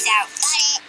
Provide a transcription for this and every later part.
Peace out. Got it.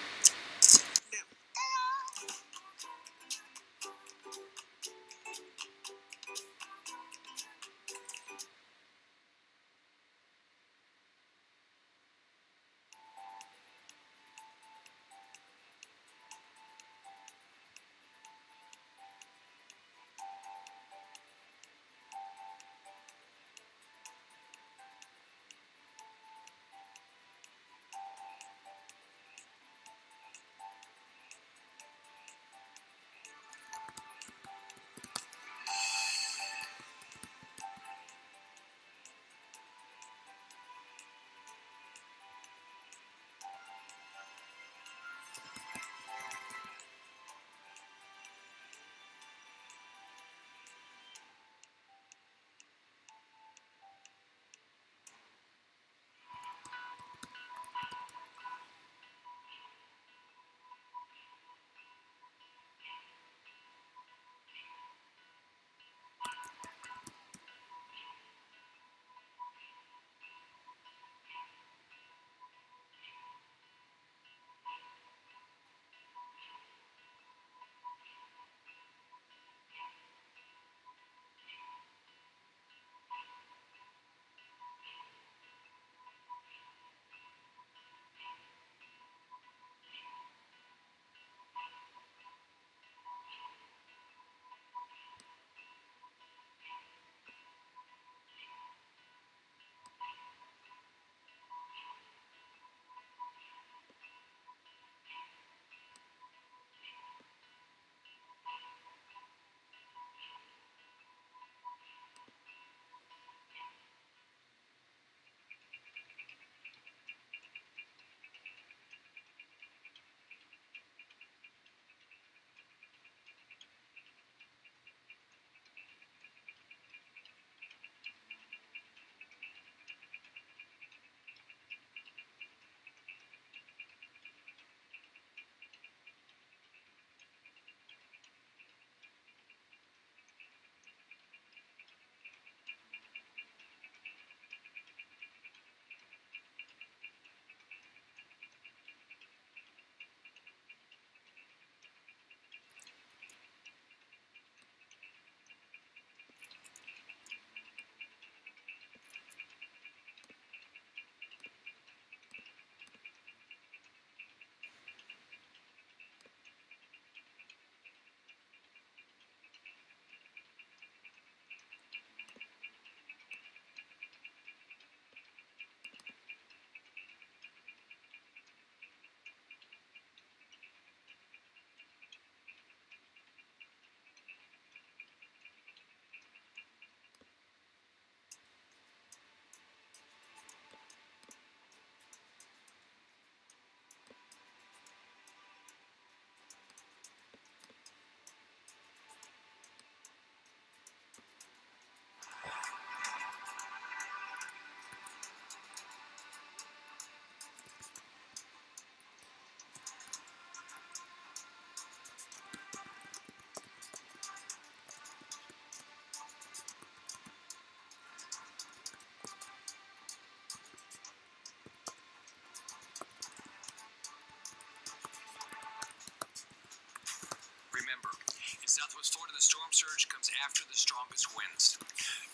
Southwest Florida, the storm surge comes after the strongest winds.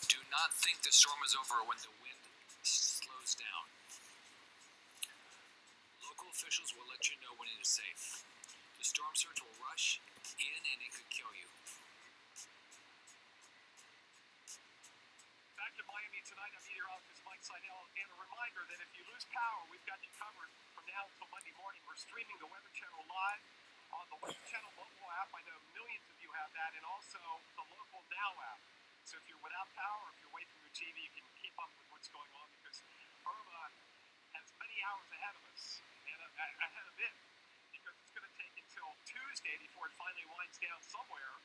Do not think the storm is over when the wind slows down. Local officials will let you know when it is safe. The storm surge will rush in and it could kill you. Back in Miami tonight, I'm meteorologist Mike Seidel, and a reminder that if you lose power, we've got you covered from now until Monday morning. We're streaming the Weather Channel live on the Weather Channel mobile app. I know millions of you have that, and also the local Now app. So if you're without power, if you're away from your TV, you can keep up with what's going on, because Irma has many hours ahead of us, and ahead of it, because it's going to take until Tuesday before it finally winds down somewhere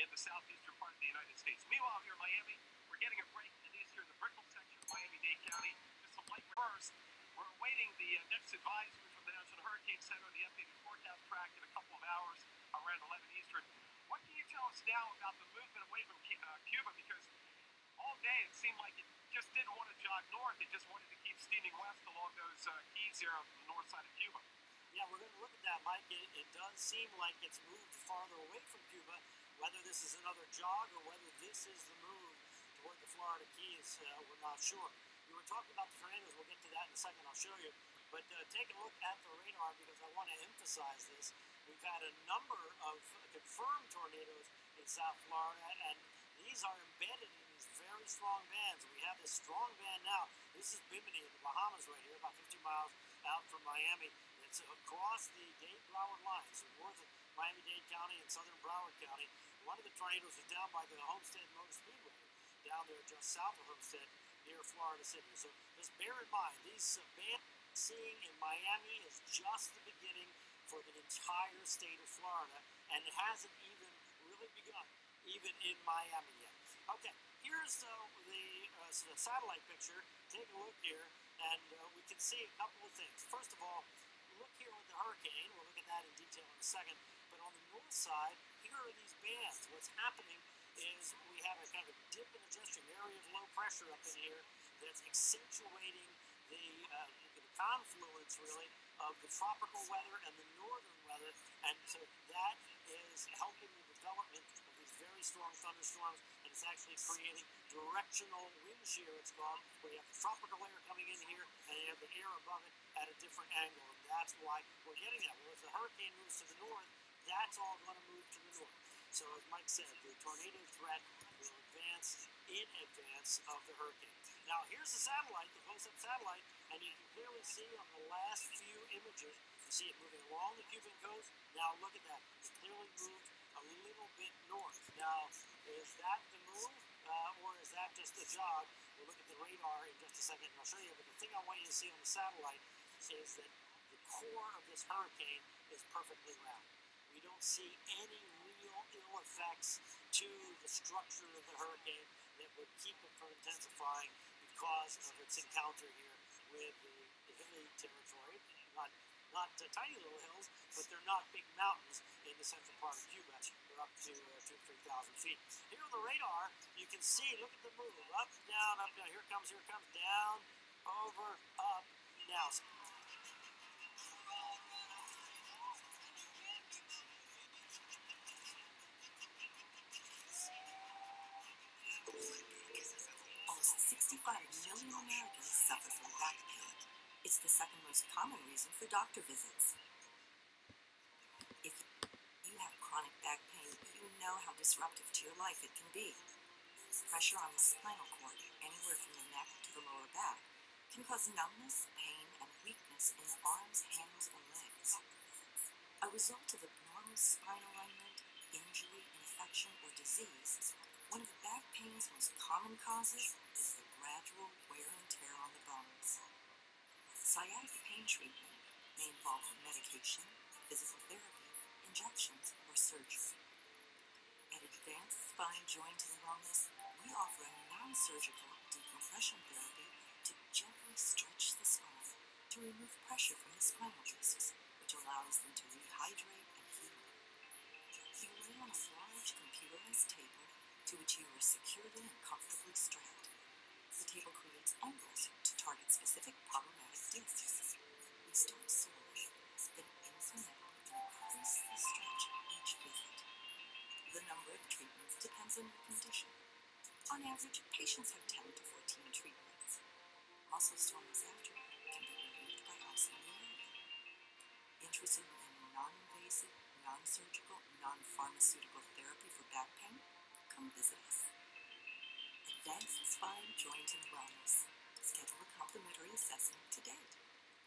in the southeastern part of the United States. Meanwhile, here in Miami, we're getting a break, at least here in the Brickell section of Miami-Dade County. Just some light first. We're awaiting the next advisory from the National Hurricane Center, the updated forecast track in a couple of hours around 11 Eastern. What can you tell us now about the movement away from Cuba? Because all day it seemed like it just didn't want to jog north. It just wanted to keep steaming west along those keys here on the north side of Cuba. Yeah, we're going to look at that, Mike. It does seem like it's moved farther away from Cuba. Whether this is another jog or whether this is the move toward the Florida Keys, we're not sure. We were talking about the tornadoes. We'll get to that in a second. I'll show you. But take a look at the radar because I want to emphasize this. We've had a number of confirmed tornadoes in South Florida, and these are embedded in these very strong bands. We have this strong band now. This is Bimini in the Bahamas right here, about 50 miles out from Miami. It's across the Dade-Broward line, so north of Miami-Dade County and southern Broward County. One of the tornadoes was down by the Homestead Motor Speedway, down there just south of Homestead near Florida City. So just bear in mind, these bands seeing in Miami is just the beginning for the entire state of Florida, and it hasn't even really begun, even in Miami yet. Okay, here's the satellite picture. Take a look here, and we can see a couple of things. First of all, look here with the hurricane. We'll look at that in detail in a second. But on the north side, here are these bands. What's happening is we have a kind of a dip in the jet stream, area of low pressure up in here that's accentuating the confluence, really, of the tropical weather and the northern weather. And so that is helping the development of these very strong thunderstorms, and it's actually creating directional wind shear, it's called, where you have the tropical air coming in here and you have the air above it at a different angle. And that's why we're getting that. Well, as the hurricane moves to the north, that's all going to move to the north. So as Mike said, the tornado threat will advance in advance of the hurricane. Now here's the satellite, the close-up satellite, and you can clearly see on the last few images, you see it moving along the Cuban coast. Now look at that. It's clearly moved a little bit north. Now, is that the move, or is that just a jog? We'll look at the radar in just a second, and I'll show you. But the thing I want you to see on the satellite is that the core of this hurricane is perfectly round. We don't see any real ill effects to the structure of the hurricane that would keep it from intensifying because of its encounter here with the hilly territory. Not tiny little hills, but they're not big mountains in the central part of Cuba. They're up to 2,000 to 3,000 feet. Here on the radar, you can see, look at the move, up, down, here it comes, down, over, up, now. Almost 65 million Americans suffer from back pain. It's the second most common reason for doctor visits. If you have chronic back pain, you know how disruptive to your life it can be. Pressure on the spinal cord, anywhere from the neck to the lower back, can cause numbness, pain, and weakness in the arms, hands, and legs. A result of abnormal spinal alignment, injury, infection, or disease, one of the back pain's most common causes is the gradual wear and tear on the bones. Sciatic pain treatment may involve medication, physical therapy, injections, or surgery. At Advanced Spine Joint and Wellness, we offer a non-surgical decompression therapy to gently stretch the spine to remove pressure from the spinal discs, which allows them to rehydrate and heal. You lay on a large computerized table to which you are securely and comfortably strapped. The table creates angles to target specific problematic discs. We start slowly, then incrementally increase the stretch each visit. The number of treatments depends on your condition. On average, patients have 10 to 14 treatments. Muscle soreness after can be relieved by ice in the area. Interested in non-invasive, non-surgical, non-pharmaceutical therapy for back pain? Come visit us. Advanced Spine Joint and Wellness. Schedule a complimentary assessment today.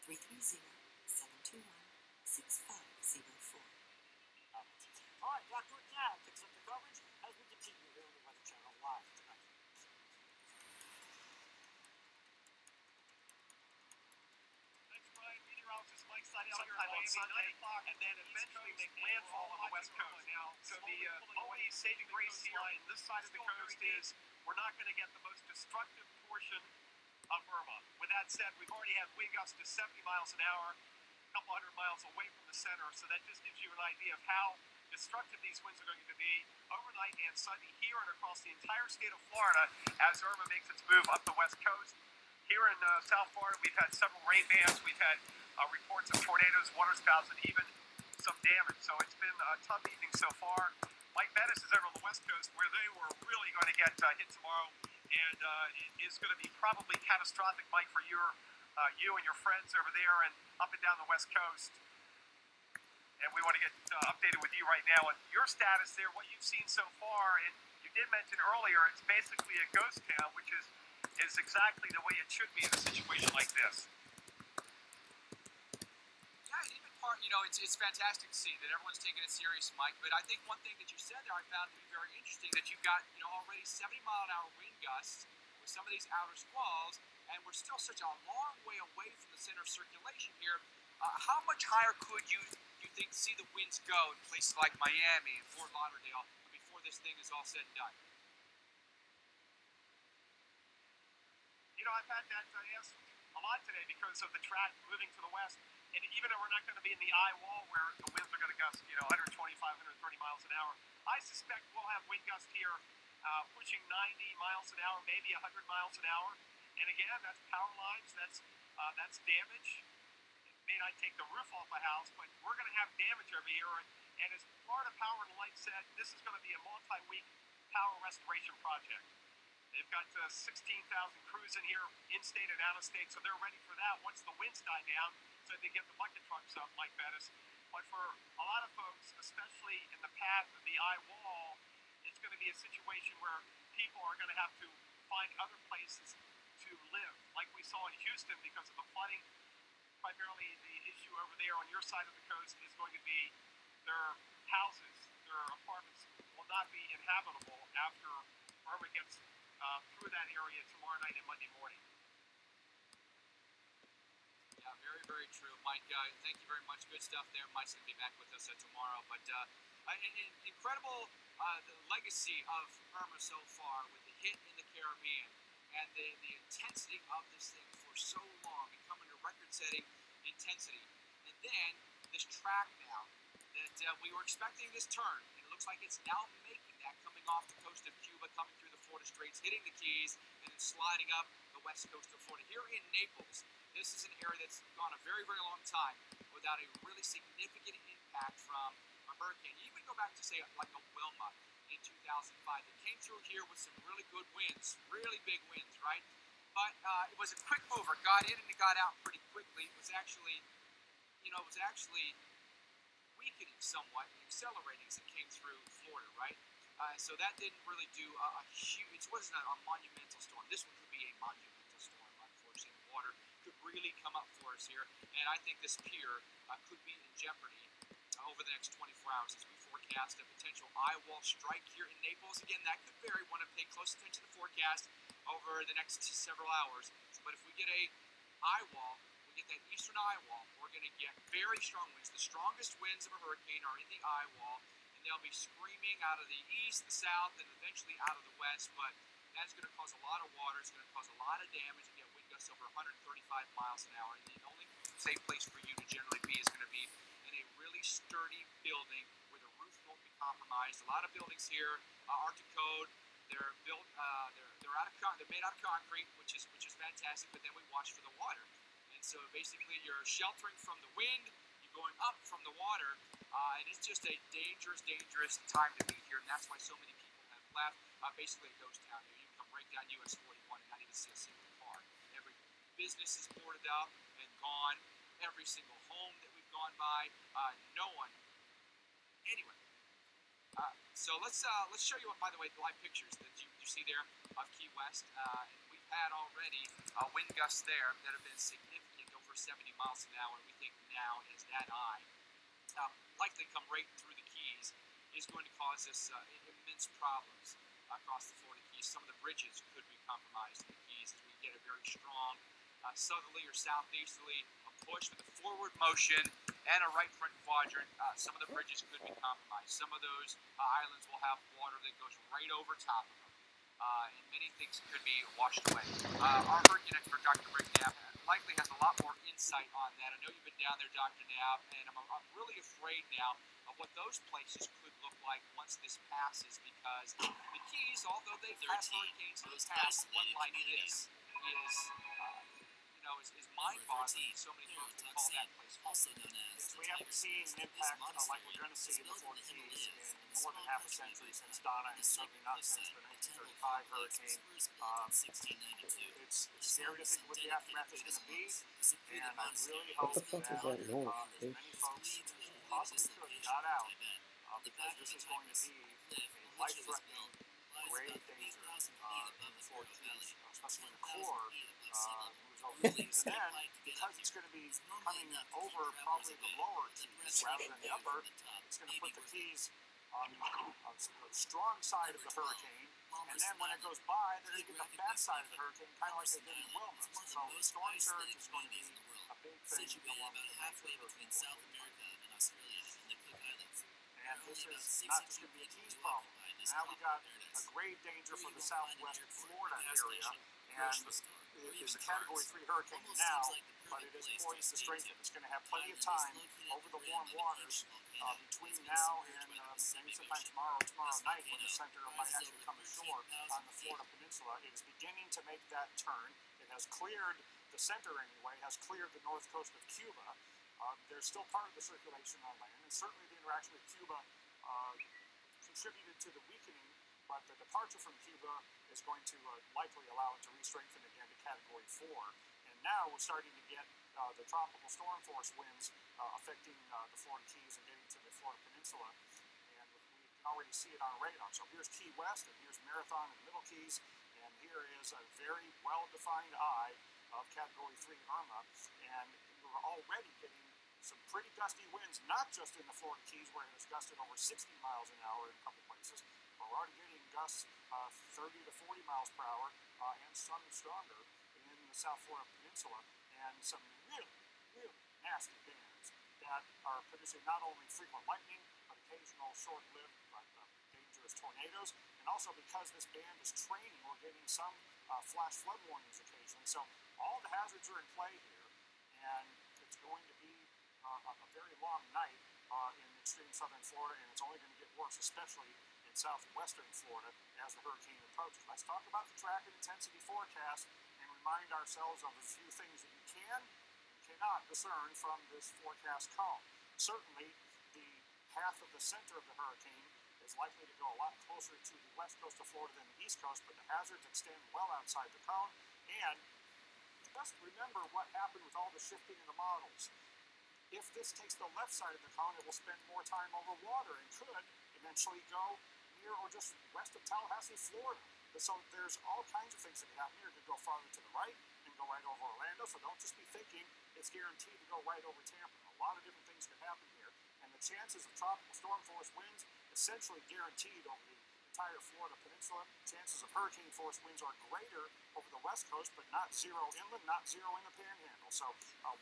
330-721-6504. All right, Dr. Now picks up the coverage as we continue here on the Weather Channel live tonight. Thanks, Brian. Meteorologist Mike Seidel here on Sunday, and then eventually make landfall on the west coast. So the only saving grace here on this side of the coast is we're not going to get the most destructive portion of Irma. With that said, we've already had wind gusts to 70 miles an hour, a couple hundred miles away from the center, so that just gives you an idea of how destructive these winds are going to be overnight and Sunday here and across the entire state of Florida as Irma makes its move up the west coast. Here in South Florida, we've had several rain bands. We've had reports of tornadoes, waterspouts, and even some damage. So it's been a tough evening so far. Mike Bettis is over on the West Coast where they were really going to get hit tomorrow, and it is going to be probably catastrophic, Mike, for you and your friends over there and up and down the West Coast. And we want to get updated with you right now on your status there, what you've seen so far. And you did mention earlier it's basically a ghost town, which is exactly the way it should be in a situation like this. It's fantastic to see that everyone's taking it serious, Mike. But I think one thing that you said there I found to be very interesting, that you've got already 70-mile-an-hour wind gusts with some of these outer squalls, and we're still such a long way away from the center of circulation here. How much higher could you think see the winds go in places like Miami and Fort Lauderdale before this thing is all said and done? I've had that asked a lot today because of the track moving to the west. And even though we're not going to be in the eye wall where the winds are going to gust, 125, 130 miles an hour, I suspect we'll have wind gusts here pushing 90 miles an hour, maybe 100 miles an hour. And again, that's power lines, that's damage. It may not take the roof off a house, but we're going to have damage over here. And as Florida Power and Light said, this is going to be a multi-week power restoration project. They've got 16,000 crews in here, in-state and out-of-state, so they're ready for that once the winds die down, so they get the bucket trucks up like Bettis. But for a lot of folks, especially in the path of the eye wall, it's going to be a situation where people are going to have to find other places to live, like we saw in Houston because of the flooding. Primarily the issue over there on your side of the coast is going to be their houses, their apartments will not be inhabitable after Irma gets through that area tomorrow night and Monday morning. Yeah, very, very true. Mike, thank you very much. Good stuff there. Mike's going to be back with us tomorrow. But incredible the legacy of Irma so far with the hit in the Caribbean and the intensity of this thing for so long and coming to record-setting intensity. And then this track now that we were expecting this turn. It looks like it's now making that, coming off the coast of Cuba, coming through the Florida Straits, hitting the Keys, and then sliding up the west coast of Florida. Here in Naples, this is an area that's gone a very, very long time without a really significant impact from a hurricane. You even go back to, say, like a Wilma in 2005. It came through here with some really good winds, really big winds, right? But it was a quick mover. Got in and it got out pretty quickly. It was actually, weakening somewhat, accelerating as it came through Florida, right? So that didn't really do a huge, it wasn't a monumental storm. This one could be a monumental storm, unfortunately. The water could really come up for us here, and I think this pier could be in jeopardy over the next 24 hours as we forecast a potential eye wall strike here in Naples. Again, that could vary. Want to pay close attention to the forecast over the next several hours. But if we get a eye wall, we get that eastern eye wall, we're going to get very strong winds. The strongest winds of a hurricane are in the eye wall, and they'll be screaming out of the east, the south, and eventually out of the west. But that's going to cause a lot of water. It's going to cause a lot of damage. You get wind gusts over 135 miles an hour. And the only safe place for you to generally be is going to be in a really sturdy building where the roof won't be compromised. A lot of buildings here are to code. They're built. They're made out of concrete, which is fantastic. But then we watch for the water. So basically you're sheltering from the wind, you're going up from the water, and it's just a dangerous, dangerous time to be here, and that's why so many people have left. Basically a ghost town here. You can come right down US 41 and not even see a single car. Every business is boarded up and gone. Every single home that we've gone by, no one. Anyway, so let's show you, by the way, the live pictures that you see there of Key West. And we've had already wind gusts there that have been significant, over 70 miles an hour. We think now as that eye likely come right through the Keys is going to cause us immense problems across the Florida Keys. Some of the bridges could be compromised in the Keys as we get a very strong southerly or southeasterly push with a forward motion and a right front quadrant. Some of the bridges could be compromised. Some of those islands will have water that goes right over top of them. And many things could be washed away. Our hurricane expert, Dr. Rick Knapp, likely has a lot more insight on that. I know you've been down there, Dr. Knapp, and I'm really afraid now of what those places could look like once this passes, because the Keys, although they've had hurricanes in the past, one like this is, is mind-boggling. So many folks would call that place home. Also known as Yes, we haven't seen an impact like we're going to see in the Florida Keys in more than half a century since Donna, and certainly not since the 1935 hurricane. It's scary to think what the aftermath is going to be, and I really hope What the fuck is that that noise, as dude? many folks as possibly could got out, because this is going to be a life-threatening, grave danger in the Florida Keys, especially when the core moves over the Keys. And then, because it's going to be coming over probably the lower Keys rather than the upper, it's going to put the Keys on the strong side of the hurricane, and then when it goes by, they're going to get the bad side of the hurricane, kind of like they did in Wilma. So storm surge is going to be a big thing along with the halfway between South America and Australia and the Cook Islands. and this is not just going to be a Keys problem. Now we got a grave danger for the southwest Florida area, and it is a Category 3 hurricane now, but it is poised to strengthen. It's going to have plenty of time over the warm waters between now and maybe sometime tomorrow night, when the center might actually come ashore on the Florida Peninsula. It is beginning to make that turn. It has cleared the center anyway, has cleared the north coast of Cuba. There's still part of the circulation on land, and certainly the interaction with Cuba contributed to the weakening, but the departure from Cuba is going to likely allow it to re-strengthen again to Category 4. And now we're starting to get the tropical storm force winds affecting the Florida Keys and getting to the Florida Peninsula. And we can already see it on radar. So here's Key West, and here's Marathon and Middle Keys, and here is a very well-defined eye of Category 3 Irma. And we're already getting some pretty gusty winds, not just in the Florida Keys, where it has gusted over 60 miles an hour in a couple places, but we're already getting gusts 30 to 40 miles per hour and some stronger in the South Florida Peninsula, and some really, really nasty bands that are producing not only frequent lightning, but occasional short-lived but dangerous tornadoes. And also, because this band is training, we're getting some flash flood warnings occasionally. So all the hazards are in play here, and it's going to be a very long night in extreme southern Florida, and it's only going to get worse, especially in southwestern Florida as the hurricane approaches. Let's talk about the track and intensity forecast and remind ourselves of a few things that you can and cannot discern from this forecast column. Certainly, the path of the center of the hurricane is likely to go a lot closer to the west coast of Florida than the east coast, but the hazards extend well outside the cone. And just remember what happened with all the shifting in the models. If this takes the left side of the cone, it will spend more time over water and could eventually go near or just west of Tallahassee, Florida. So there's all kinds of things that can happen here. It could go farther to the right and go right over Orlando, so don't just be thinking it's guaranteed to go right over Tampa. A lot of different things could happen here, and the chances of tropical storm force winds essentially guaranteed over the entire Florida Peninsula. Chances of hurricane force winds are greater over the west coast, but not zero inland, not zero in the Panhandle. So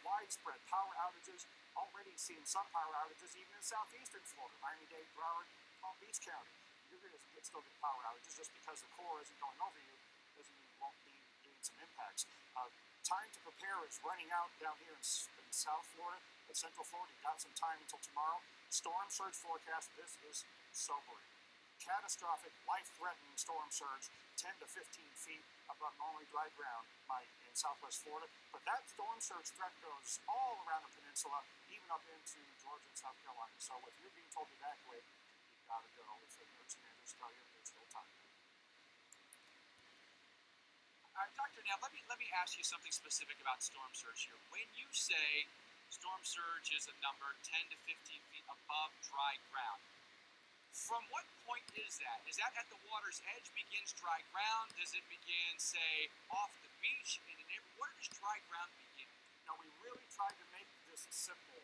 widespread power outages. Already seeing some power outages even in southeastern Florida, Miami-Dade, Broward, Palm Beach County. You're going to still get power outages just because the core isn't going over you doesn't mean you won't be getting some impacts. Time to prepare is running out down here in South Florida, in Central Florida. You've got some time until tomorrow. Storm surge forecast. This is sobering. Catastrophic, life-threatening storm surge, 10 to 15 feet above normally dry ground in southwest Florida. But that storm surge threat goes all around the peninsula, even up into Georgia and South Carolina. So if you're being told to evacuate, you've got to go. If the emergency managers tell you, there's still time. Dr. Now, let me ask you something specific about storm surge here. When you say storm surge is a number 10 to 15 feet above dry ground, from what point is that? Is that at the water's edge begins dry ground? Does it begin, say, off the beach in an area? Where does dry ground begin? Now, we really tried to make this simple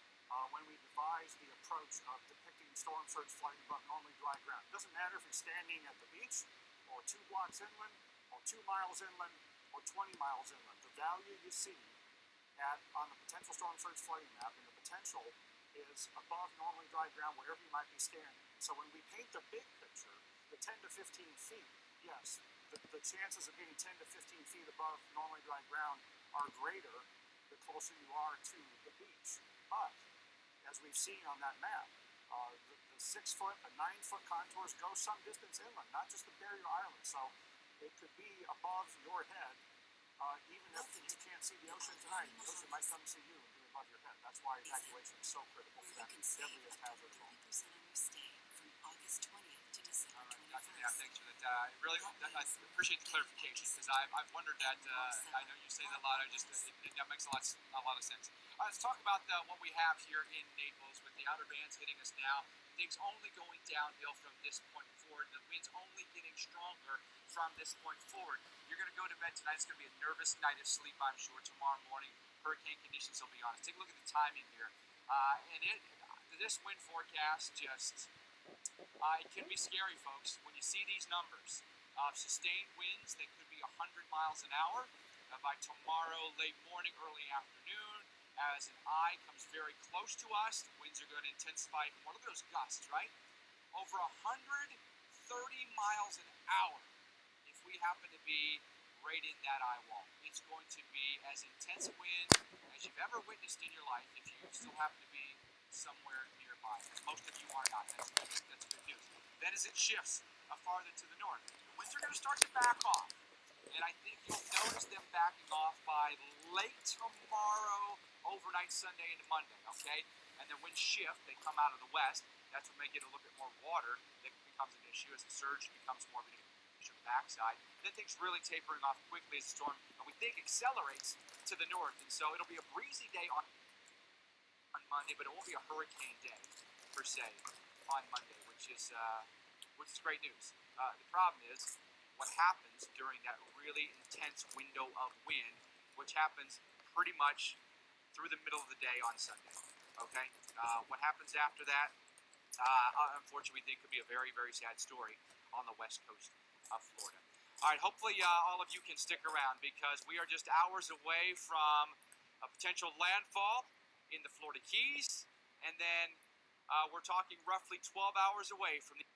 when we devised the approach of depicting storm surge flooding above normally dry ground. It doesn't matter if you're standing at the beach, or 2 blocks inland, or 2 miles inland, or 20 miles inland. The value you see on the potential storm surge flooding map, and the potential is above normally dry ground wherever you might be standing. So when we paint the big picture, the 10 to 15 feet, yes, the chances of getting 10 to 15 feet above normally dry ground are greater the closer you are to the beach. But, as we've seen on that map, the 6-foot, the 9-foot contours go some distance inland, not just the barrier island. So it could be above your head Even if you can't see the ocean tonight, the ocean might come see you and be above your head. That's why evacuation is so critical for that deadliest hazard of all. 20% on your stay from August 20th to December 21st. Yeah, thanks for that. I appreciate the clarification because I've wondered that. I know you say that a lot. That makes a lot of sense. Let's talk about what we have here in Naples with the outer bands hitting us now. Things only going downhill from this point forward. The wind's only getting stronger from this point forward. You're going to go to bed tonight. It's going to be a nervous night of sleep, I'm sure. Tomorrow morning, hurricane conditions will be on us. Take a look at the timing here. This wind forecast just... it can be scary, folks, when you see these numbers. Sustained winds that could be 100 miles an hour by tomorrow, late morning, early afternoon. As an eye comes very close to us, the winds are going to intensify more. Look at those gusts, right? Over 130 miles an hour if we happen to be right in that eye wall. It's going to be as intense a wind as you've ever witnessed in your life if you still happen to be somewhere nearby. Most of you are not. That's good news. Then as it shifts farther to the north, the winds are going to start to back off. And I think you'll notice them backing off by late tomorrow, overnight Sunday into Monday, okay? And then winds shift, they come out of the west. That's when they get a little bit more water that becomes an issue as the surge becomes more of an issue on the backside. Then things really tapering off quickly as the storm, and we think, accelerates to the north. And so it'll be a breezy day on Monday, but it won't be a hurricane day, per se, on Monday, which is great news. The problem is what happens during that really intense window of wind, which happens pretty much through the middle of the day on Sunday, okay? What happens after that, unfortunately, we think could be a very, very sad story on the west coast of Florida. All right, hopefully all of you can stick around because we are just hours away from a potential landfall in the Florida Keys, and then we're talking roughly 12 hours away from the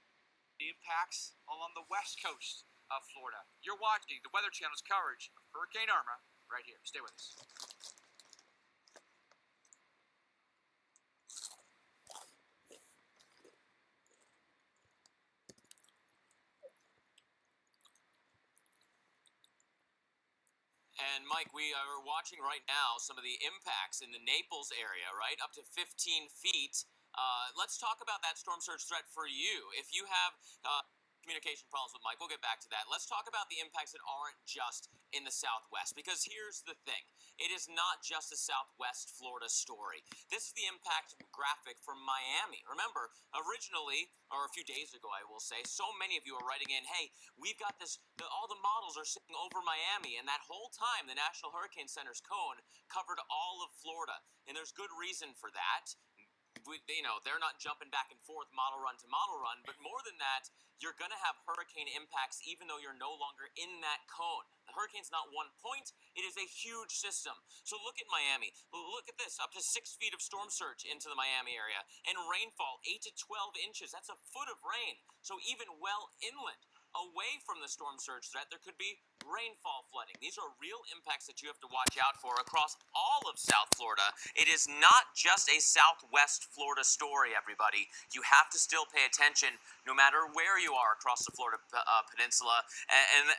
impacts along the west coast of Florida. You're watching the Weather Channel's coverage of Hurricane Irma right here. Stay with us. And Mike, we are watching right now some of the impacts in the Naples area, right? Up to 15 feet. Let's talk about that storm surge threat for you. If you have communication problems with Mike, we'll get back to that. Let's talk about the impacts that aren't just in the Southwest, because here's the thing. It is not just a Southwest Florida story. This is the impact graphic from Miami. Remember, originally, or a few days ago, I will say, so many of you are writing in, hey, we've got this, all the models are sitting over Miami, and that whole time, the National Hurricane Center's cone covered all of Florida, and there's good reason for that. They're not jumping back and forth model run to model run, but more than that, you're going to have hurricane impacts even though you're no longer in that cone. The hurricane's not one point, it is a huge system. So look at Miami. Look at this, up to 6 feet of storm surge into the Miami area, and rainfall 8 to 12 inches. That's a foot of rain. So even well inland, away from the storm surge threat, there could be rainfall flooding. These are real impacts that you have to watch out for across all of South Florida. It is not just a Southwest Florida story, everybody. You have to still pay attention no matter where you are across the Florida peninsula.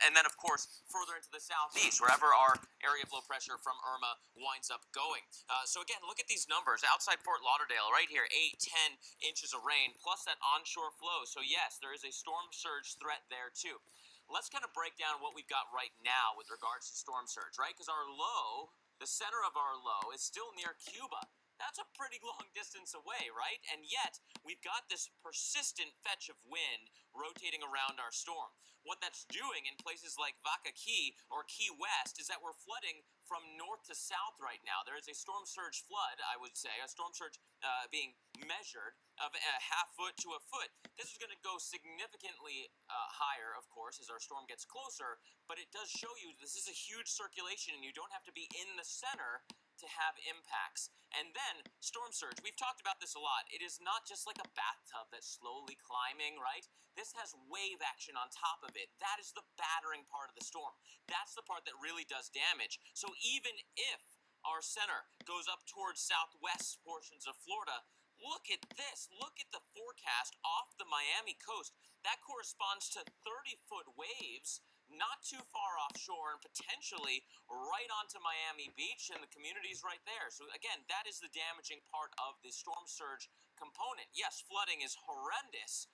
And then, of course, further into the southeast, wherever our area of low pressure from Irma winds up going. So again, look at these numbers. Outside Fort Lauderdale, right here, 8, 10 inches of rain, plus that onshore flow. So yes, there is a storm surge threat there too. Let's kind of break down what we've got right now with regards to storm surge, right? Because our low, the center of our low, is still near Cuba. That's a pretty long distance away, right? And yet, we've got this persistent fetch of wind rotating around our storm. What that's doing in places like Vaca Key or Key West is that we're flooding from north to south right now. There is a storm surge flood, I would say, a storm surge being measured of a half foot to a foot. This is going to go significantly higher, of course, as our storm gets closer, but it does show you this is a huge circulation and you don't have to be in the center to have impacts. And then storm surge, we've talked about this a lot. It is not just like a bathtub that's slowly climbing, right? This has wave action on top of it. That is the battering part of the storm. That's the part that really does damage. So even if our center goes up towards southwest portions of Florida, look at this. Look at the forecast off the Miami coast. That corresponds to 30-foot waves not too far offshore and potentially right onto Miami Beach and the communities right there. So again, that is the damaging part of the storm surge component. Yes, flooding is horrendous,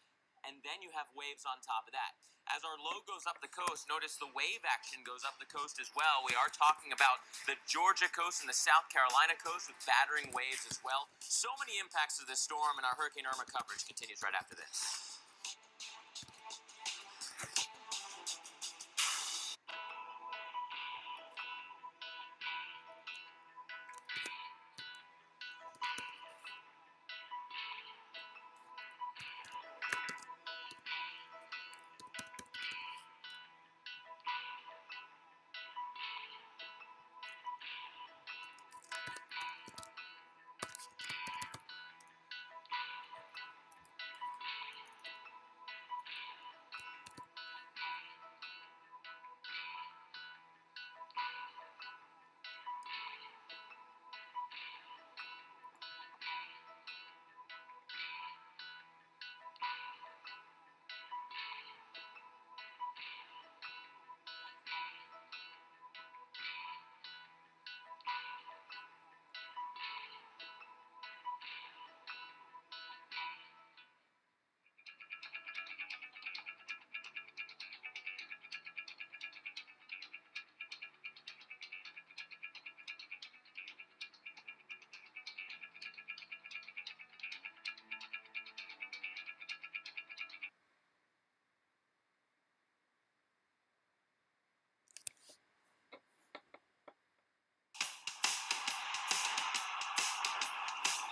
and then you have waves on top of that. As our low goes up the coast, notice the wave action goes up the coast as well. We are talking about the Georgia coast and the South Carolina coast with battering waves as well. So many impacts of this storm, and our Hurricane Irma coverage continues right after this.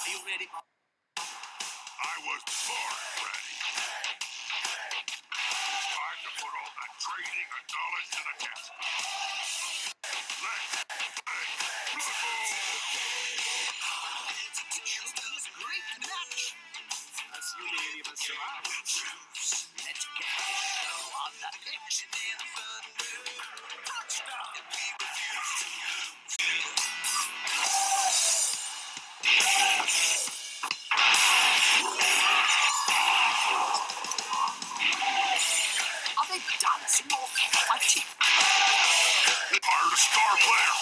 Are you ready? I was born ready. Time to put all that training and knowledge to the test. Let's play football! It should be a great match. Assuming any of us survive. Let's get the show on the pitch. Touchdown! Are they dancing or fighting? Hired a star player.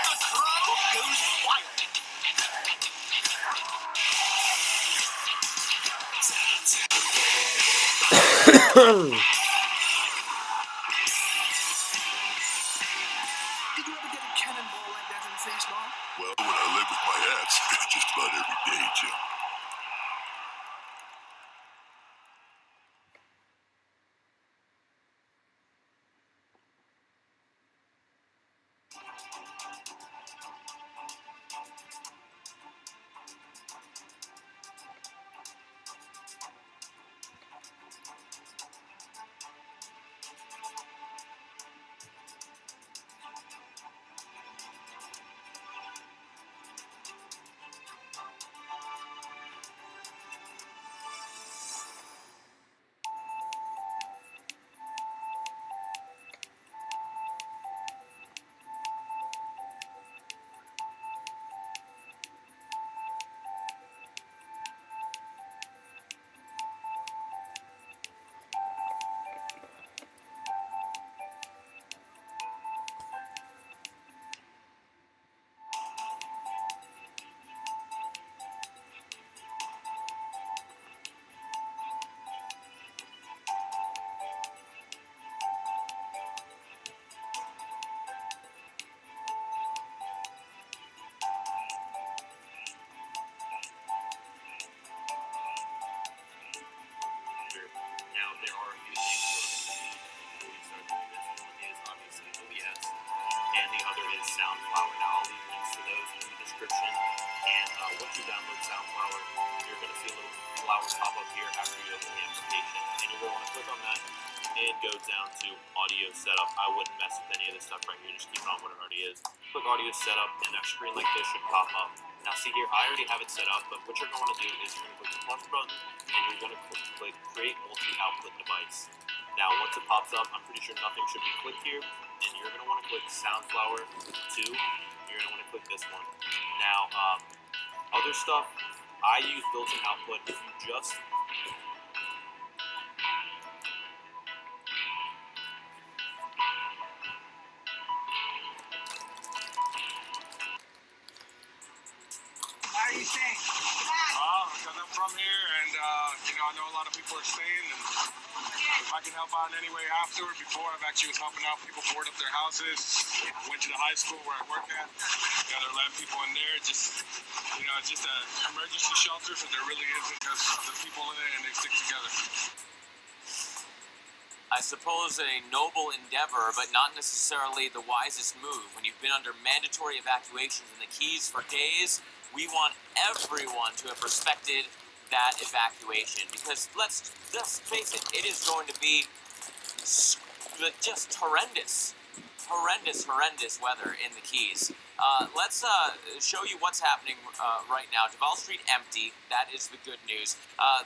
The crowd goes wild. Did you ever get a cannonball like that in baseball? Well, when I live with my ex, just about every day, Jim. Now, there are a few things before we start doing this. One is obviously OBS, and the other is Soundflower. Now, I'll leave links to those in the description. And once you download Soundflower, you're going to see a little flower pop up here after you open the application. And you're going to want to click on that and go down to audio setup. I wouldn't mess with any of this stuff right here. Just keep it on what it already is. Click audio setup, and a screen like this should pop up. Now, see here, I already have it set up, but what you're going to want to do is you're going to click the plus button, and you're going to click create multi-output device. Now, once it pops up, I'm pretty sure nothing should be clicked here, and you're going to want to click Soundflower 2. You're going to want to click this one. Now, other stuff, I use built-in output. If you just I know a lot of people are staying, and if I can help out in any way afterward. Before, I've actually was helping out people board up their houses. Went to the high school where I work at. They're letting people in there. Just an emergency shelter, but there really isn't because the people in it and they stick together. I suppose a noble endeavor, but not necessarily the wisest move. When you've been under mandatory evacuations in the Keys for days, we want everyone to have respected that evacuation. Because let's face it, it is going to be just horrendous weather in the Keys. Let's show you what's happening right now. Duval Street empty. That is the good news.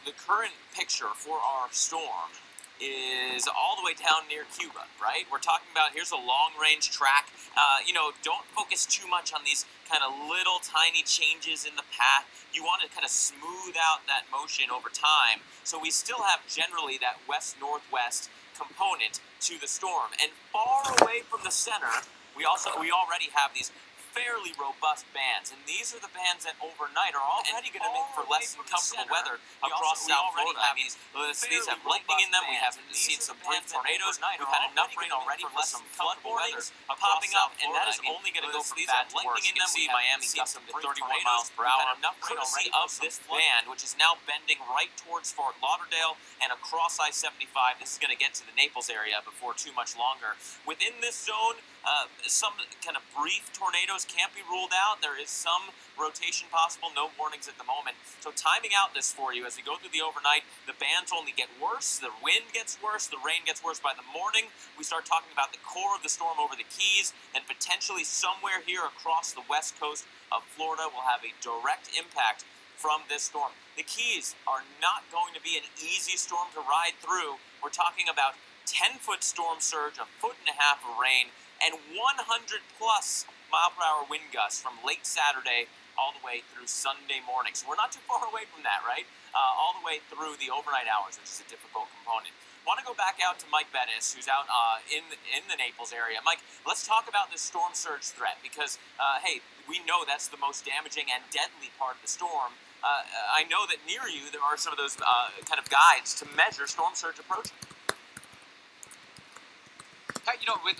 The current picture for our storm is all the way down near Cuba, right? We're talking about, here's a long-range track. Don't focus too much on these kind of little tiny changes in the path. You want to kind of smooth out that motion over time. So we still have generally that west-northwest component to the storm. And far away from the center, we already have these fairly robust bands, and these are the bands that overnight are already going to make for less than comfortable weather across South Florida. I mean, these have lightning in them. We have seen some brief tornadoes. We've had enough rain already for some flood warnings popping up, and that is only going to go from bad to worse. You can see Miami gusting to 31 miles per hour. Courtesy of this band, which is now bending right towards Fort Lauderdale and across I-75. This is going to get to the Naples area before too much longer. Within this zone, some kind of brief tornadoes can't be ruled out. There is some rotation possible, no warnings at the moment. So timing out this for you as we go through the overnight, the bands only get worse, the wind gets worse, the rain gets worse. By the morning, we start talking about the core of the storm over the Keys, and potentially somewhere here across the west coast of Florida will have a direct impact from this storm. The Keys are not going to be an easy storm to ride through. We're talking about 10-foot storm surge, a foot and a half of rain, and 100-plus mile-per-hour wind gusts from late Saturday all the way through Sunday morning. So we're not too far away from that, right? All the way through the overnight hours, which is a difficult component. Want to go back out to Mike Bettis, who's out in the Naples area. Mike, let's talk about this storm surge threat because, hey, we know that's the most damaging and deadly part of the storm. I know that near you there are some of those kind of guides to measure storm surge approach.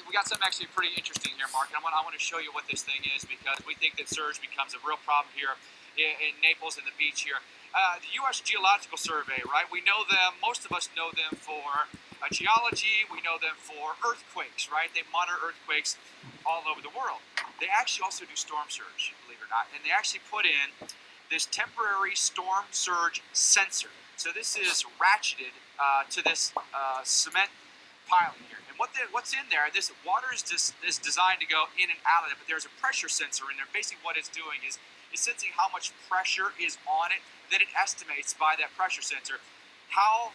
We got something actually pretty interesting here, Mark. And I want to show you what this thing is because we think that surge becomes a real problem here in Naples and the beach here. The U.S. Geological Survey, right? We know them. Most of us know them for geology. We know them for earthquakes, right? They monitor earthquakes all over the world. They actually also do storm surge, believe it or not. And they actually put in this temporary storm surge sensor. So this is ratcheted to this cement piling here. And what's in there, this water is designed to go in and out of it, but there's a pressure sensor in there. Basically what it's doing is it's sensing how much pressure is on it, then it estimates by that pressure sensor how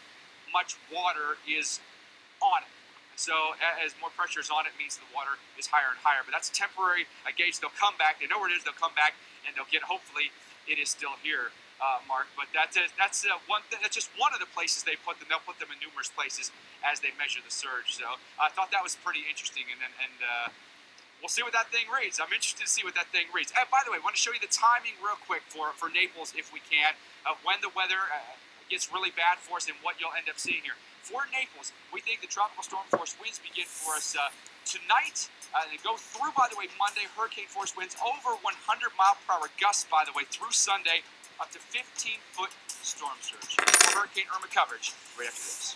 much water is on it. So as more pressure is on it, means the water is higher and higher. But that's a temporary gauge. They'll come back. They know where it is. They'll come back, and they'll get, hopefully, it is still here, Mark. But that's just one of the places they put them. They'll put them in numerous places as they measure the surge. So I thought that was pretty interesting. And we'll see what that thing reads. I'm interested to see what that thing reads. And by the way, I want to show you the timing real quick for Naples, if we can, of when the weather gets really bad for us and what you'll end up seeing here. For Naples, we think the tropical storm force winds begin for us tonight. They go through, by the way, Monday, hurricane force winds over 100 mile per hour gusts, by the way, through Sunday, up to 15-foot storm surge. For Hurricane Irma coverage right after this.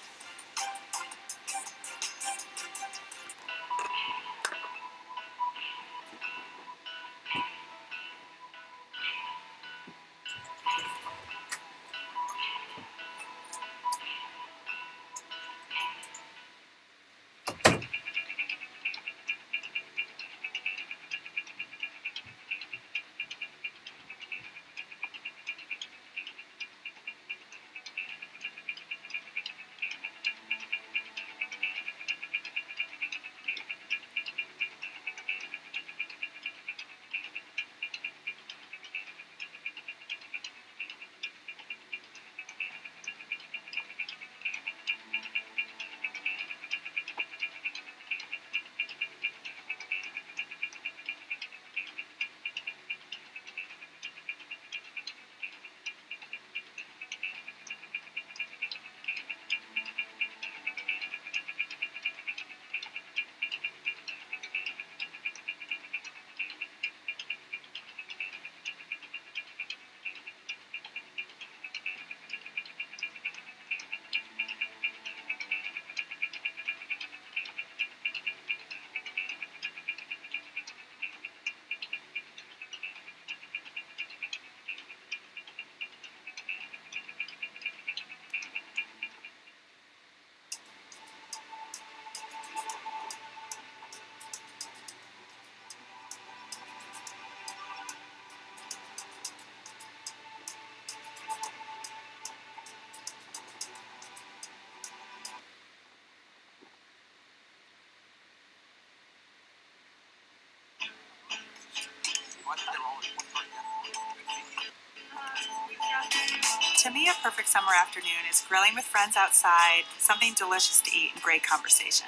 perfect summer afternoon is grilling with friends outside, something delicious to eat, and great conversation.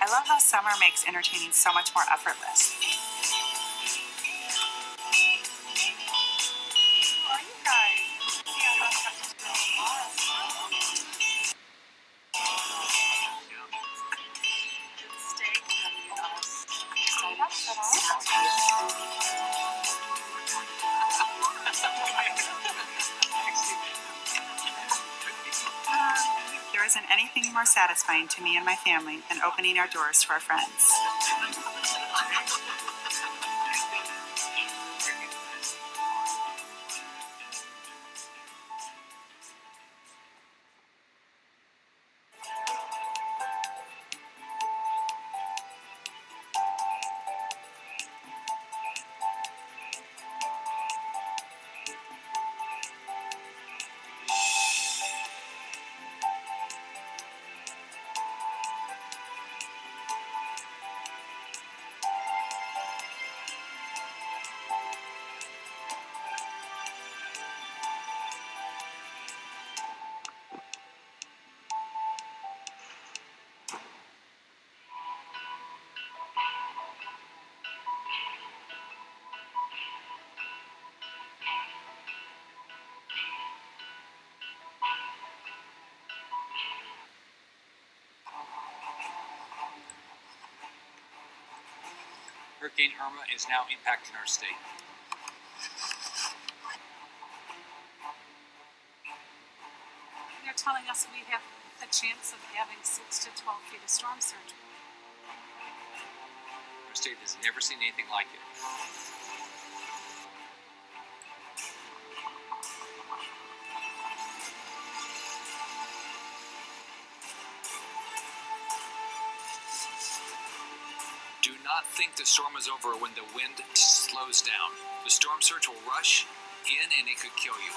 I love how summer makes entertaining so much more effortless. There isn't anything more satisfying to me and my family than opening our doors to our friends. Hurricane Irma is now impacting our state. They're telling us we have a chance of having 6 to 12 feet of storm surge. Our state has never seen anything like it. Do not think the storm is over when the wind slows down. The storm surge will rush in and it could kill you.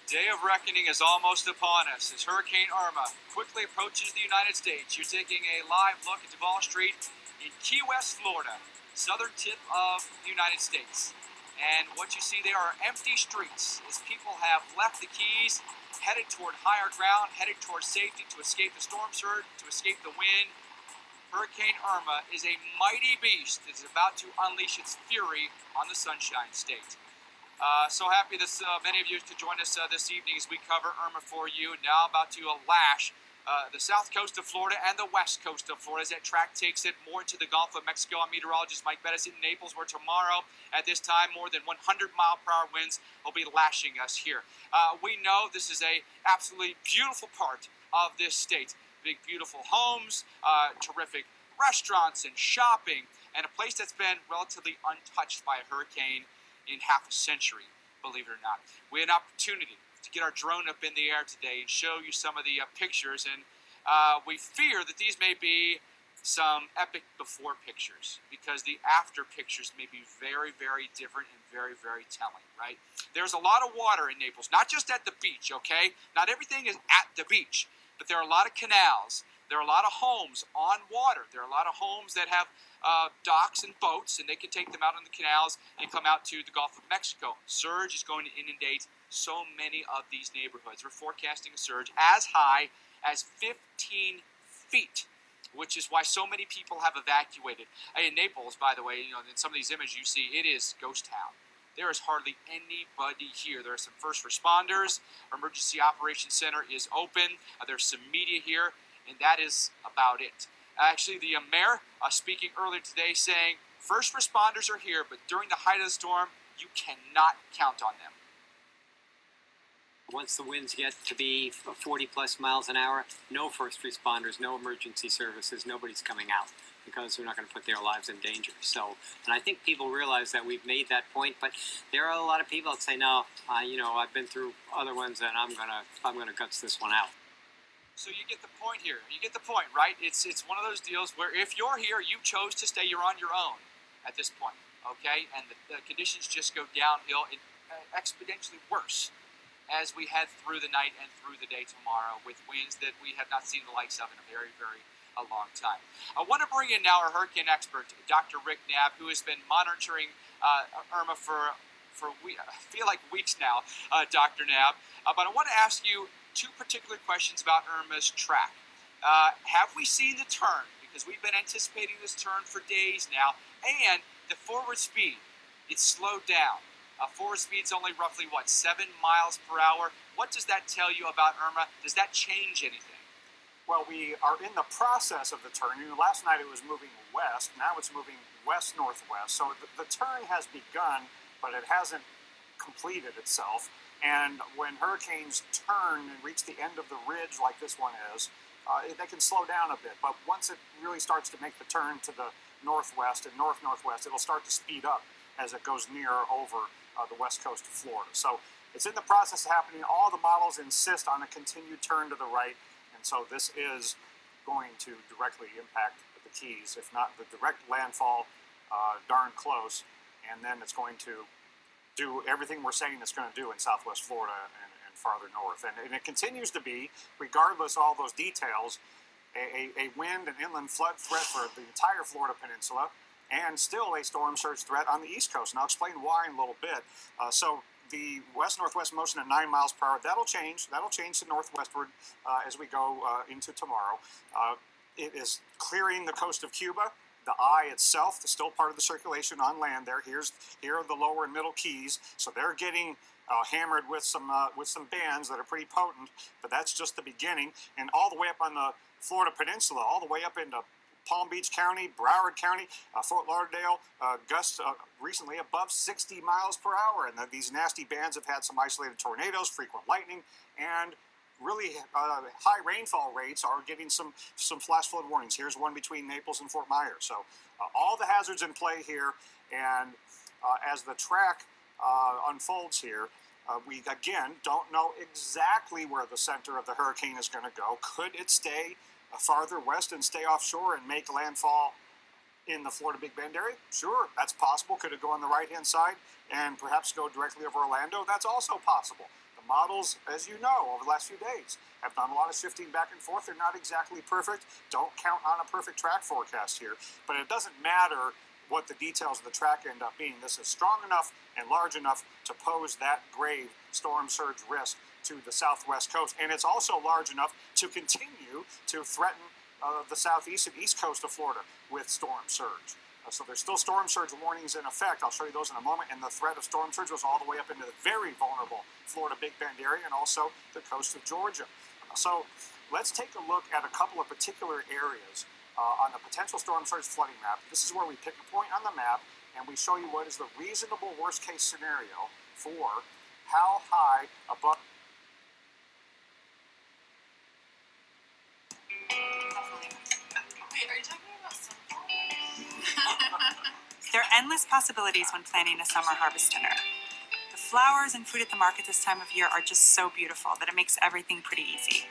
Day of reckoning is almost upon us as Hurricane Irma quickly approaches the United States. You're taking a live look at Duval Street in Key West, Florida, southern tip of the United States. And what you see there are empty streets as people have left the Keys, headed toward higher ground, headed toward safety to escape the storm surge, to escape the wind. Hurricane Irma is a mighty beast that is about to unleash its fury on the Sunshine State. So happy that many of you could join us this evening as we cover Irma for you. Now about to lash the south coast of Florida and the west coast of Florida as that track takes it more into the Gulf of Mexico. I'm meteorologist Mike Bettis in Naples, where tomorrow at this time more than 100-mile-per-hour winds will be lashing us here. We know this is a absolutely beautiful part of this state. Big, beautiful homes, terrific restaurants and shopping, and a place that's been relatively untouched by a hurricane in half a century, believe it or not. We had an opportunity to get our drone up in the air today and show you some of the pictures, and we fear that these may be some epic before pictures because the after pictures may be very, very different and very, very telling, right? There's a lot of water in Naples, not just at the beach, okay? Not everything is at the beach, but there are a lot of canals. There are a lot of homes on water. There are a lot of homes that have docks and boats, and they can take them out on the canals and come out to the Gulf of Mexico. Surge is going to inundate so many of these neighborhoods. We're forecasting a surge as high as 15 feet, which is why so many people have evacuated. In Naples, by the way, in some of these images you see, it is ghost town. There is hardly anybody here. There are some first responders. Our emergency operations center is open. There's some media here, and that is about it. Actually, the mayor speaking earlier today saying first responders are here, but during the height of the storm, you cannot count on them. Once the winds get to be 40 plus miles an hour, no first responders, no emergency services, nobody's coming out because they're not going to put their lives in danger. So, and I think people realize that we've made that point, but there are a lot of people that say, no, I've been through other ones and I'm gonna guts this one out. So you get the point here. You get the point, right? It's one of those deals where if you're here, you chose to stay, you're on your own at this point, okay? And the conditions just go downhill and exponentially worse as we head through the night and through the day tomorrow with winds that we have not seen the likes of in a very, very long time. I want to bring in now our hurricane expert, Dr. Rick Knabb, who has been monitoring Irma for I feel like weeks now, Dr. Knabb. But I want to ask you two particular questions about Irma's track. Have we seen the turn? Because we've been anticipating this turn for days now. And the forward speed, it's slowed down. Forward speed's only roughly, 7 miles per hour? What does that tell you about Irma? Does that change anything? Well, we are in the process of the turn. Last night it was moving west. Now it's moving west-northwest. So the turn has begun, but it hasn't completed itself. And when hurricanes turn and reach the end of the ridge like this one is, they can slow down a bit. But once it really starts to make the turn to the northwest and north-northwest, it'll start to speed up as it goes nearer over the west coast of Florida. So it's in the process of happening. All the models insist on a continued turn to the right. And so this is going to directly impact the Keys, if not the direct landfall, darn close. And then it's going to do everything we're saying it's going to do in southwest Florida and farther north. And it continues to be, regardless of all those details, a wind and inland flood threat for the entire Florida peninsula, and still a storm surge threat on the East Coast. And I'll explain why in a little bit. So the west-northwest motion at 9 miles per hour, that'll change. That'll change to northwestward as we go into tomorrow. It is clearing the coast of Cuba. The eye itself is still part of the circulation on land there. Here are the lower and middle Keys. So they're getting hammered with some bands that are pretty potent, but that's just the beginning. And all the way up on the Florida Peninsula, all the way up into Palm Beach County, Broward County, Fort Lauderdale, gusts recently above 60 miles per hour. And these nasty bands have had some isolated tornadoes, frequent lightning, and really high rainfall rates are getting some flash flood warnings. Here's one between Naples and Fort Myers. So all the hazards in play here. And as the track unfolds here, we, again, don't know exactly where the center of the hurricane is going to go. Could it stay farther west and stay offshore and make landfall in the Florida Big Bend area? Sure, that's possible. Could it go on the right-hand side and perhaps go directly over Orlando? That's also possible. The models, as you know, over the last few days have done a lot of shifting back and forth. They're not exactly perfect. Don't count on a perfect track forecast here. But it doesn't matter what the details of the track end up being. This is strong enough and large enough to pose that grave storm surge risk to the southwest coast. And it's also large enough to continue to threaten the southeast and east coast of Florida with storm surge. So there's still storm surge warnings in effect. I'll show you those in a moment. And the threat of storm surge goes all the way up into the very vulnerable Florida Big Bend area and also the coast of Georgia. So let's take a look at a couple of particular areas on the potential storm surge flooding map. This is where we pick a point on the map and we show you what is the reasonable worst case scenario for how high above. Wait, are you talking about something? There are endless possibilities when planning a summer harvest dinner. The flowers and food at the market this time of year are just so beautiful that it makes everything pretty easy.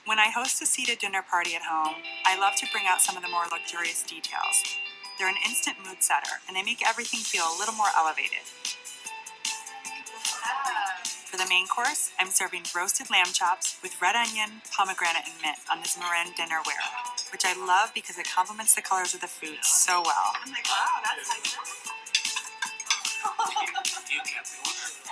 When I host a seated dinner party at home, I love to bring out some of the more luxurious details. They're an instant mood setter, and they make everything feel a little more elevated. For the main course, I'm serving roasted lamb chops with red onion, pomegranate, and mint on this Marin dinnerware, which I love because it complements the colors of the food so well. I'm like, wow, that's nice.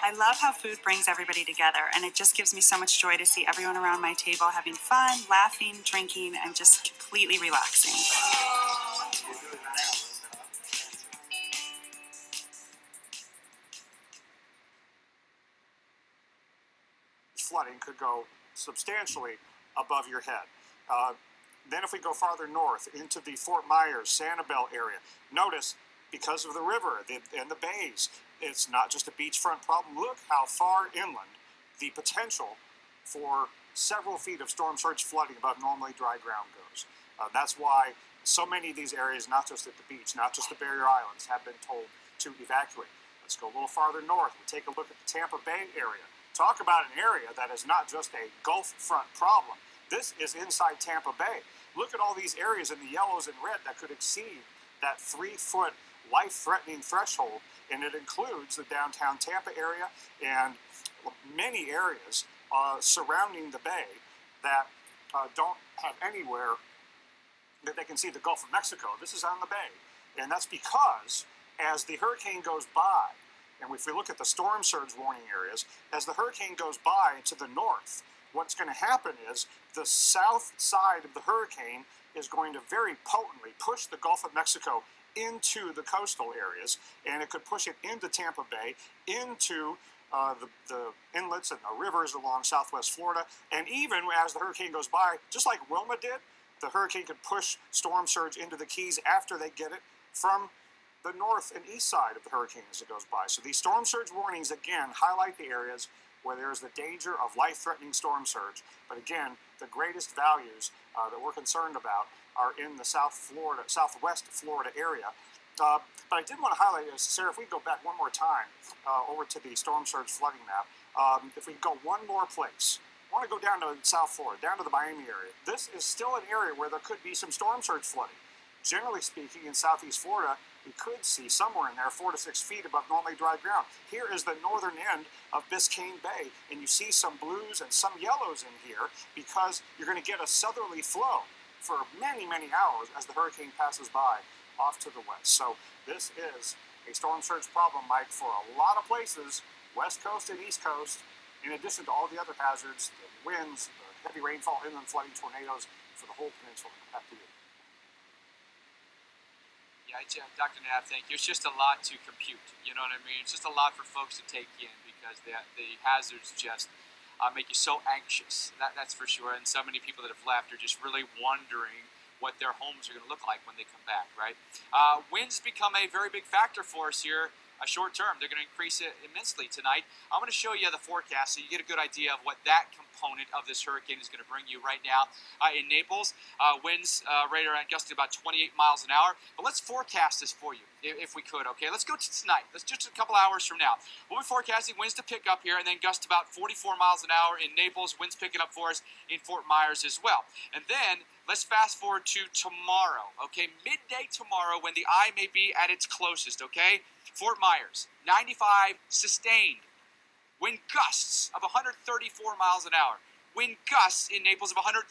I love how food brings everybody together, and it just gives me so much joy to see everyone around my table having fun, laughing, drinking, and just completely relaxing. Flooding could go substantially above your head. Then if we go farther north into the Fort Myers, Sanibel area, notice because of the river and the bays, it's not just a beachfront problem. Look how far inland the potential for several feet of storm surge flooding above normally dry ground goes. That's why so many of these areas, not just at the beach, not just the barrier islands, have been told to evacuate. Let's go a little farther north and take a look at the Tampa Bay area. Talk about an area that is not just a Gulf front problem. This is inside Tampa Bay. Look at all these areas in the yellows and red that could exceed that 3-foot life-threatening threshold and it includes the downtown Tampa area and many areas surrounding the bay that don't have anywhere that they can see the Gulf of Mexico. This is on the bay, and that's because as the hurricane goes by, and if we look at the storm surge warning areas, as the hurricane goes by to the north, what's going to happen is the south side of the hurricane is going to very potently push the Gulf of Mexico into the coastal areas, and it could push it into Tampa Bay, into the inlets and the rivers along southwest Florida, and even as the hurricane goes by, just like Wilma did, the hurricane could push storm surge into the Keys after they get it from the north and east side of the hurricane as it goes by. So these storm surge warnings, again, highlight the areas where there's the danger of life-threatening storm surge. But again, the greatest values that we're concerned about are in the southwest Florida area. But I did want to highlight this, Sarah, if we go back one more time over to the storm surge flooding map, if we go one more place, I want to go down to South Florida, down to the Miami area. This is still an area where there could be some storm surge flooding. Generally speaking, in southeast Florida, we could see somewhere in there 4 to 6 feet above normally dry ground. Here is the northern end of Biscayne Bay, and you see some blues and some yellows in here because you're going to get a southerly flow for many, many hours as the hurricane passes by off to the west. So this is a storm surge problem, Mike, for a lot of places, west coast and east coast, in addition to all the other hazards, the winds, the heavy rainfall, inland flooding, tornadoes for the whole peninsula. Back to you. Yeah, Dr. Knapp, thank you. It's just a lot to compute. You know what I mean? It's just a lot for folks to take in because the hazards just make you so anxious. That's for sure. And so many people that have left are just really wondering what their homes are going to look like when they come back, right? Winds become a very big factor for us here. Short term, they're going to increase it immensely tonight. I'm going to show you the forecast so you get a good idea of what that component of this hurricane is going to bring you right now in Naples. Winds right around gusting about 28 miles an hour. But let's forecast this for you if we could, okay? Let's go to tonight. Let's just a couple hours from now. We'll be forecasting winds to pick up here and then gust about 44 miles an hour in Naples. Winds picking up for us in Fort Myers as well. And then let's fast forward to tomorrow, okay? Midday tomorrow when the eye may be at its closest, okay? Fort Myers, 95 sustained. Wind gusts of 134 miles an hour. Wind gusts in Naples of 137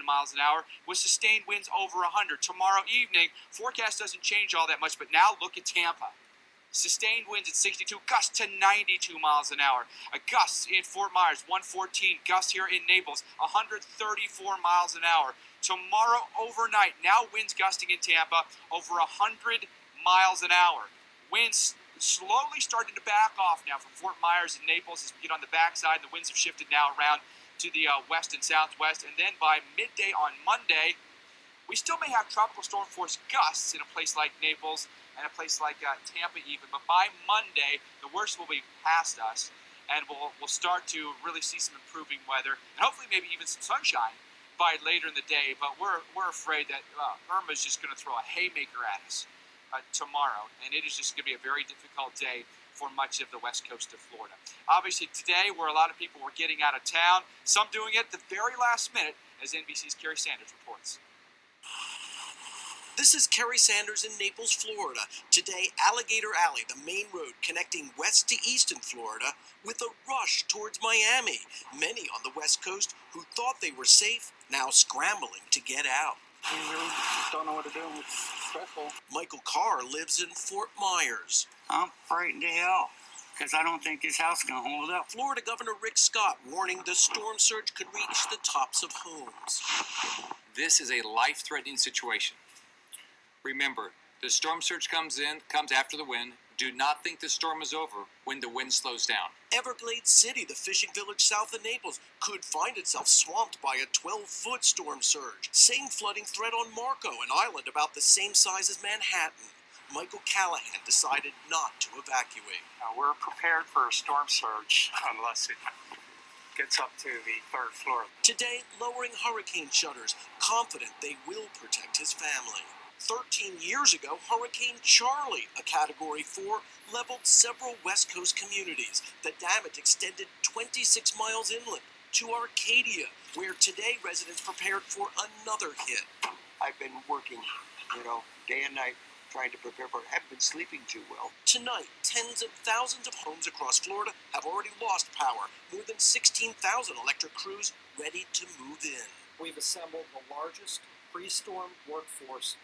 miles an hour with sustained winds over 100. Tomorrow evening, forecast doesn't change all that much, but now look at Tampa. Sustained winds at 62, gusts to 92 miles an hour. A gust in Fort Myers, 114. Gusts here in Naples, 134 miles an hour. Tomorrow overnight, now winds gusting in Tampa over 100 miles an hour. Winds slowly starting to back off now from Fort Myers and Naples as we get on the backside. The winds have shifted now around to the west and southwest. And then by midday on Monday, we still may have tropical storm force gusts in a place like Naples and a place like Tampa even. But by Monday, the worst will be past us. And we'll start to really see some improving weather. And hopefully maybe even some sunshine by later in the day. But we're afraid that Irma's just going to throw a haymaker at us tomorrow, and it is just going to be a very difficult day for much of the west coast of Florida. Obviously today, where a lot of people were getting out of town, some doing it at the very last minute, as NBC's Kerry Sanders reports. This is Kerry Sanders in Naples, Florida. Today, Alligator Alley, the main road connecting west to east in Florida, with a rush towards Miami. Many on the west coast who thought they were safe, now scrambling to get out. You really don't know what to do. It's stressful. Michael Carr lives in Fort Myers. I'm frightened to hell because I don't think this house is going to hold up. Florida Governor Rick Scott warning the storm surge could reach the tops of homes. This is a life-threatening situation. Remember, the storm surge comes after the wind. Do not think the storm is over when the wind slows down. Everglades City, the fishing village south of Naples, could find itself swamped by a 12-foot storm surge. Same flooding threat on Marco, an island about the same size as Manhattan. Michael Callahan decided not to evacuate. We're prepared for a storm surge unless it gets up to the third floor. Today, lowering hurricane shutters, confident they will protect his family. 13 years ago, Hurricane Charlie, a Category 4, leveled several West Coast communities. The damage extended 26 miles inland to Arcadia, where today residents prepared for another hit. I've been working, day and night, trying to prepare for it. Haven't been sleeping too well. Tonight, tens of thousands of homes across Florida have already lost power. More than 16,000 electric crews ready to move in. We've assembled the largest pre-storm workforce,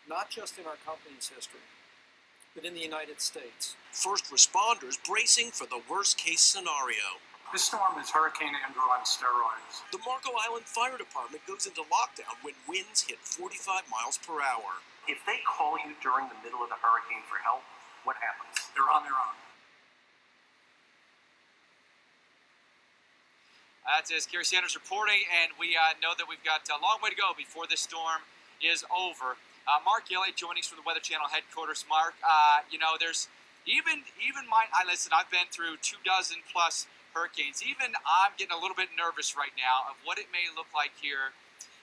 not just in our company's history, but in the United States. First responders bracing for the worst-case scenario. This storm is Hurricane Irma on steroids. The Marco Island Fire Department goes into lockdown when winds hit 45 miles per hour. If they call you during the middle of the hurricane for help, what happens? They're on their own. That's as Gary Sanders reporting, and we know that we've got a long way to go before this storm is over. Mark Gilley joining us from the Weather Channel headquarters. Mark, there's even listen, I've been through 24 plus hurricanes. Even I'm getting a little bit nervous right now of what it may look like here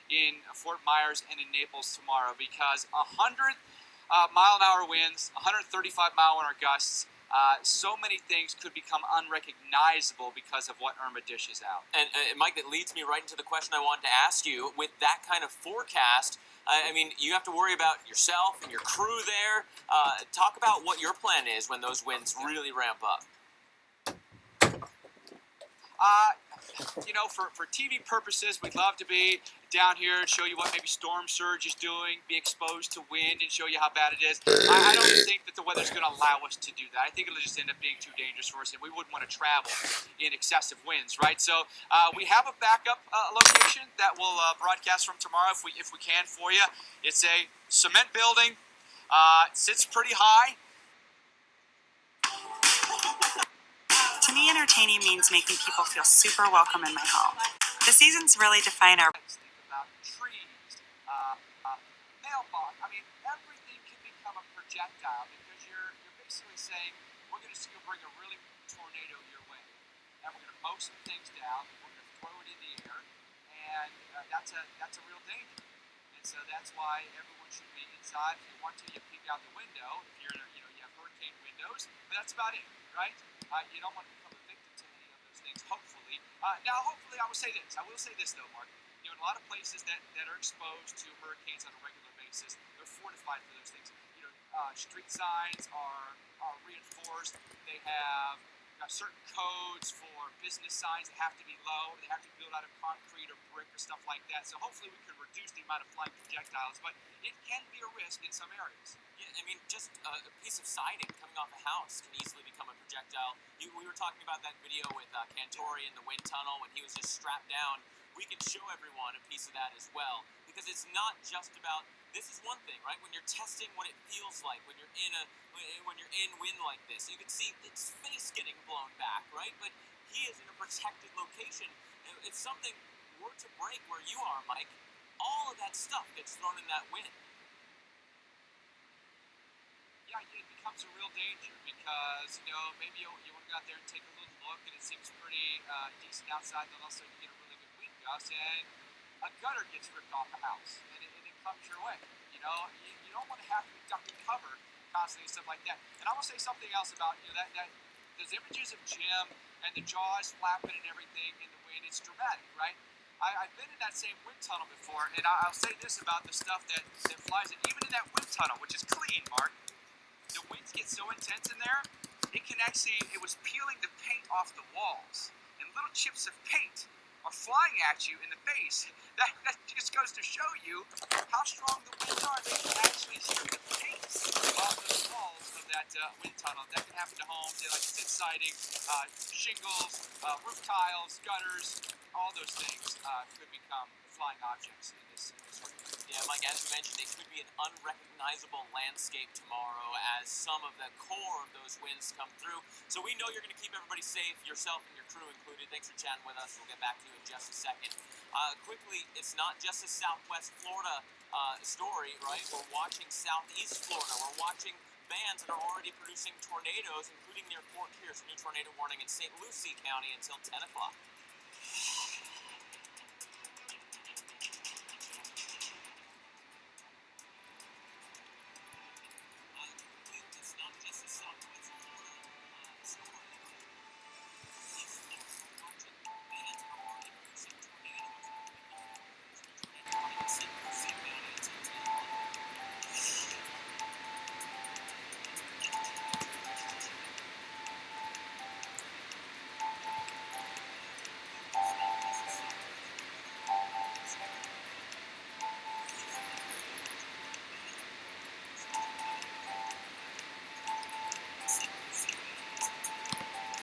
in Fort Myers and in Naples tomorrow, because 100 mile-an-hour winds, 135 mile-an-hour gusts. So many things could become unrecognizable because of what Irma dishes out. And Mike, that leads me right into the question I wanted to ask you. With that kind of forecast, I mean, you have to worry about yourself and your crew there. Talk about what your plan is when those winds really ramp up. For TV purposes, we'd love to be down here and show you what maybe storm surge is doing, be exposed to wind and show you how bad it is. I don't think that the weather's going to allow us to do that. I think it'll just end up being too dangerous for us, and we wouldn't want to travel in excessive winds, right? So we have a backup location that we'll broadcast from tomorrow if we can for you. It's a cement building. It sits pretty high. To me, entertaining means making people feel super welcome in my home. The seasons really define our... Think about trees, mailbox. I mean, everything can become a projectile because you're basically saying, we're going to bring a really tornado your way, and we're going to mow some things down, we're going to throw it in the air, and that's a real danger. And so that's why everyone should be inside. If you want to, you peek out the window. If you're you have hurricane windows, but that's about it, right? You don't want to become a victim to any of those things, hopefully. Now, hopefully, I will say this, though, Mark. In a lot of places that are exposed to hurricanes on a regular basis, they're fortified for those things. Street signs are reinforced. They have certain codes for business signs that have to be low. They have to be built out of concrete or brick or stuff like that. So hopefully we can reduce the amount of flying projectiles, but it can be a risk in some areas. Yeah, I mean, just a piece of siding coming off a house can easily become a projectile. We were talking about that video with Cantori in the wind tunnel when he was just strapped down. We can show everyone a piece of that as well, because it's not just about, this is one thing, right? When you're testing what it feels like, when you're in wind like this, you can see its face getting blown back, right? But he is in a protected location. If something were to break where you are, Mike, all of that stuff gets thrown in that wind. Yeah, it becomes a real danger because, maybe you want to go out there and take a little look and it seems pretty decent outside, then also you get a really good wind gust and a gutter gets ripped off the house and it comes your way. You don't want to have to be duck and cover constantly and stuff like that. And I will say something else about that those images of Jim and the jaws flapping and everything in the wind, it's dramatic, right? I've been in that same wind tunnel before, and I'll say this about the stuff that flies in. Even in that wind tunnel, which is clean, Mark, the winds get so intense in there, it was peeling the paint off the walls, and little chips of paint are flying at you in the face. That just goes to show you how strong the winds are. They can actually strip the paint off the walls of that wind tunnel. That can happen to homes, like I said, siding, shingles, roof tiles, gutters, all those things could become flying objects in this hurricane. Yeah, Mike, as you mentioned, it could be an unrecognizable landscape tomorrow as some of the core of those winds come through. So we know you're going to keep everybody safe, yourself and your crew included. Thanks for chatting with us. We'll get back to you in just a second. Quickly, it's not just a Southwest Florida story, right? We're watching Southeast Florida. We're watching bands that are already producing tornadoes, including near Fort Pierce. A new tornado warning in St. Lucie County until 10 o'clock.